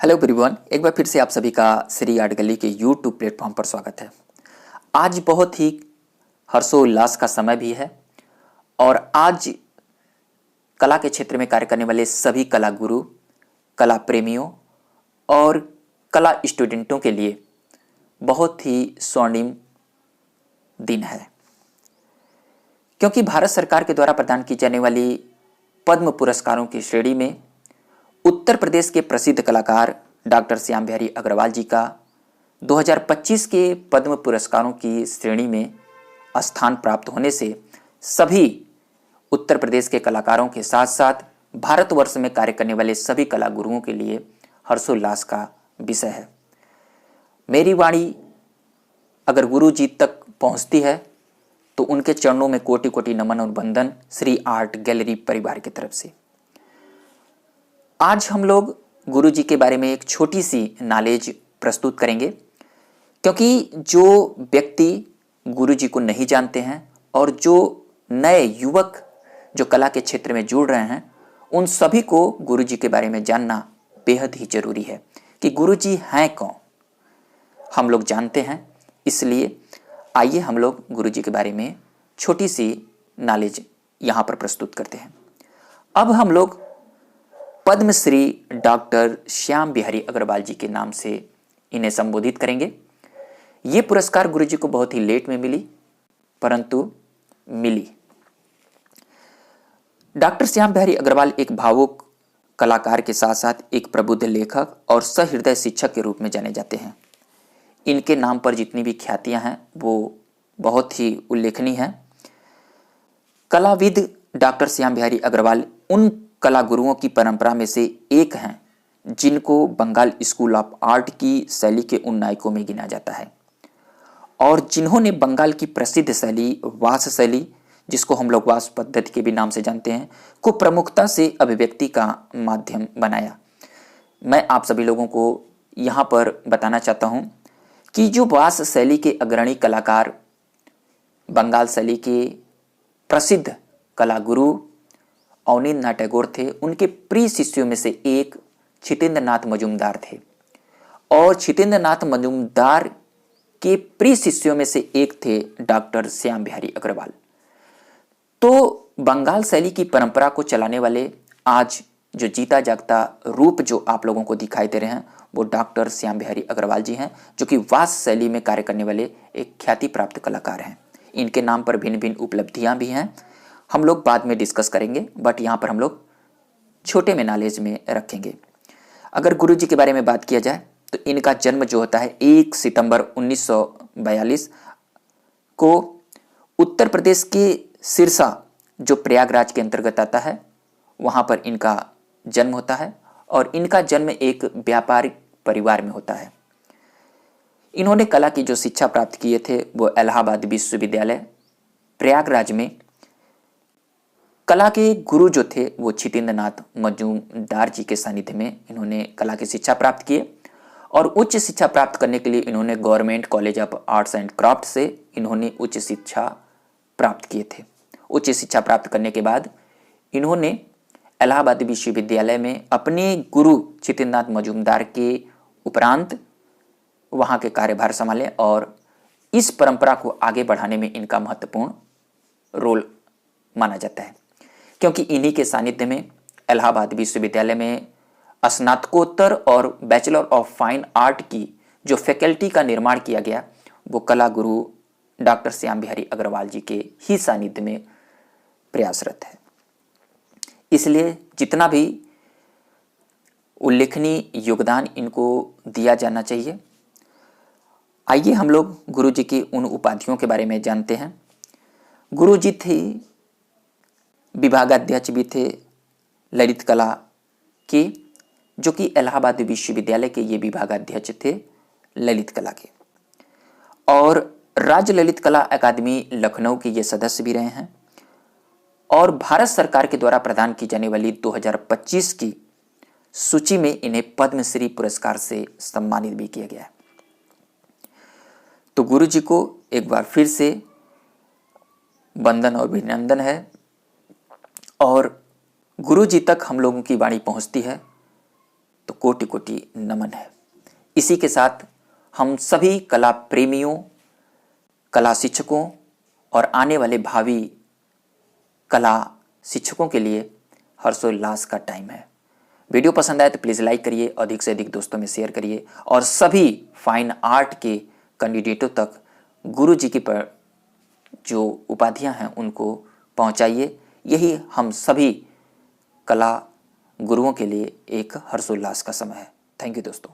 Hello everyone, एक बार फिर से आप सभी का श्री आर्ट गली के यूट्यूब प्लेटफॉर्म पर स्वागत है। आज बहुत ही हर्षोल्लास का समय भी है और आज कला के क्षेत्र में कार्य करने वाले सभी कला गुरु, कला प्रेमियों और कला स्टूडेंटों के लिए बहुत ही स्वर्णिम दिन है, क्योंकि भारत सरकार के द्वारा प्रदान की जाने वाली पद्म पुरस्कारों की श्रेणी में उत्तर प्रदेश के प्रसिद्ध कलाकार डॉक्टर श्याम बिहारी अग्रवाल जी का 2025 के पद्म पुरस्कारों की श्रेणी में स्थान प्राप्त होने से सभी उत्तर प्रदेश के कलाकारों के साथ साथ भारतवर्ष में कार्य करने वाले सभी कला गुरुओं के लिए हर्षोल्लास का विषय है। मेरी वाणी अगर गुरु जी तक पहुंचती है तो उनके चरणों में कोटि कोटि नमन और वंदन श्री आर्ट गैलरी परिवार की तरफ से। आज हम लोग गुरु जी के बारे में एक छोटी सी नॉलेज प्रस्तुत करेंगे, क्योंकि जो व्यक्ति गुरु जी को नहीं जानते हैं और जो नए युवक जो कला के क्षेत्र में जुड़ रहे हैं उन सभी को गुरु जी के बारे में जानना बेहद ही जरूरी है कि गुरु जी हैं कौन। हम लोग जानते हैं, इसलिए आइए हम लोग गुरु जी के बारे में छोटी सी नॉलेज यहाँ पर प्रस्तुत करते हैं। अब हम लोग पद्मश्री डॉक्टर श्याम बिहारी अग्रवाल जी के नाम से इन्हें संबोधित करेंगे। ये पुरस्कार गुरु जी को बहुत ही लेट में मिली, परंतु मिली। डॉक्टर श्याम बिहारी अग्रवाल एक भावुक कलाकार के साथ साथ एक प्रबुद्ध लेखक और सहृदय शिक्षक के रूप में जाने जाते हैं। इनके नाम पर जितनी भी ख्यातियां हैं वो बहुत ही उल्लेखनीय हैं। कलाविद डॉक्टर श्याम बिहारी अग्रवाल उन कला गुरुओं की परंपरा में से एक हैं जिनको बंगाल स्कूल ऑफ आर्ट की शैली के उन नायकों में गिना जाता है और जिन्होंने बंगाल की प्रसिद्ध शैली वास शैली, जिसको हम लोग वास पद्धति के भी नाम से जानते हैं, को प्रमुखता से अभिव्यक्ति का माध्यम बनाया। मैं आप सभी लोगों को यहाँ पर बताना चाहता हूँ कि जो वास शैली के अग्रणी कलाकार, बंगाल शैली के प्रसिद्ध कला गुरु अवनींद्रनाथ टैगोर थे, उनके प्रिय शिष्यों में से एक छितेंद्रनाथ मजूमदार थे और छितेंद्रनाथ मजूमदार के प्रिय शिष्यों में से एक थे डॉक्टर श्याम बिहारी अग्रवाल। तो बंगाल शैली की परंपरा को चलाने वाले आज जो जीता जागता रूप जो आप लोगों को दिखाई दे रहे हैं वो डॉक्टर श्याम बिहारी अग्रवाल जी हैं, जो कि वास शैली में कार्य करने वाले एक ख्याति प्राप्त कलाकार हैं। इनके नाम पर भिन्न भिन्न उपलब्धियां भी हैं, हम लोग बाद में डिस्कस करेंगे, बट यहाँ पर हम लोग छोटे में नॉलेज में रखेंगे। अगर गुरु जी के बारे में बात किया जाए तो इनका जन्म जो होता है 1 सितंबर 1942 को उत्तर प्रदेश के सिरसा, जो प्रयागराज के अंतर्गत आता है, वहाँ पर इनका जन्म होता है और इनका जन्म एक व्यापारिक परिवार में होता है। इन्होंने कला की जो शिक्षा प्राप्त किए थे वो इलाहाबाद विश्वविद्यालय प्रयागराज में कला के गुरु जो थे वो छितेंद्रनाथ मजूमदार जी के सानिध्य में इन्होंने कला की शिक्षा प्राप्त किए और उच्च शिक्षा प्राप्त करने के लिए इन्होंने government college of arts and craft से इन्होंने उच्च शिक्षा प्राप्त किए थे। उच्च शिक्षा प्राप्त करने के बाद इन्होंने इलाहाबाद विश्वविद्यालय में अपने गुरु छितेंद्रनाथ मजूमदार के उपरांत वहाँ के कार्यभार संभाले और इस परंपरा को आगे बढ़ाने में इनका महत्वपूर्ण रोल माना जाता है, क्योंकि इन्हीं के सानिध्य में इलाहाबाद विश्वविद्यालय में स्नातकोत्तर और बैचलर ऑफ फाइन आर्ट की जो फैकल्टी का निर्माण किया गया वो कला गुरु डॉक्टर श्याम बिहारी अग्रवाल जी के ही सानिध्य में प्रयासरत है। इसलिए जितना भी उल्लेखनीय योगदान इनको दिया जाना चाहिए। आइए हम लोग गुरु जी की उन उपाधियों के बारे में जानते हैं। गुरु जी थे विभागाध्यक्ष भी थे ललित कला के, जो कि इलाहाबाद विश्वविद्यालय के ये विभागाध्यक्ष थे ललित कला के, और राज्य ललित कला अकादमी लखनऊ के ये सदस्य भी रहे हैं और भारत सरकार के द्वारा प्रदान की जाने वाली 2025 की सूची में इन्हें पद्मश्री पुरस्कार से सम्मानित भी किया गया है। तो गुरु जी को एक बार फिर से वंदन और अभिनंदन है और गुरु जी तक हम लोगों की वाणी पहुंचती है तो कोटि कोटि नमन है। इसी के साथ हम सभी कला प्रेमियों, कला शिक्षकों और आने वाले भावी कला शिक्षकों के लिए हर्षोल्लास का टाइम है। वीडियो पसंद आए तो प्लीज़ लाइक करिए, अधिक से अधिक दोस्तों में शेयर करिए और सभी फाइन आर्ट के कैंडिडेटों तक गुरु जी की जो उपाधियां हैं उनको पहुंचाइए। यही हम सभी कला गुरुओं के लिए एक हर्षोल्लास का समय है। थैंक यू दोस्तों।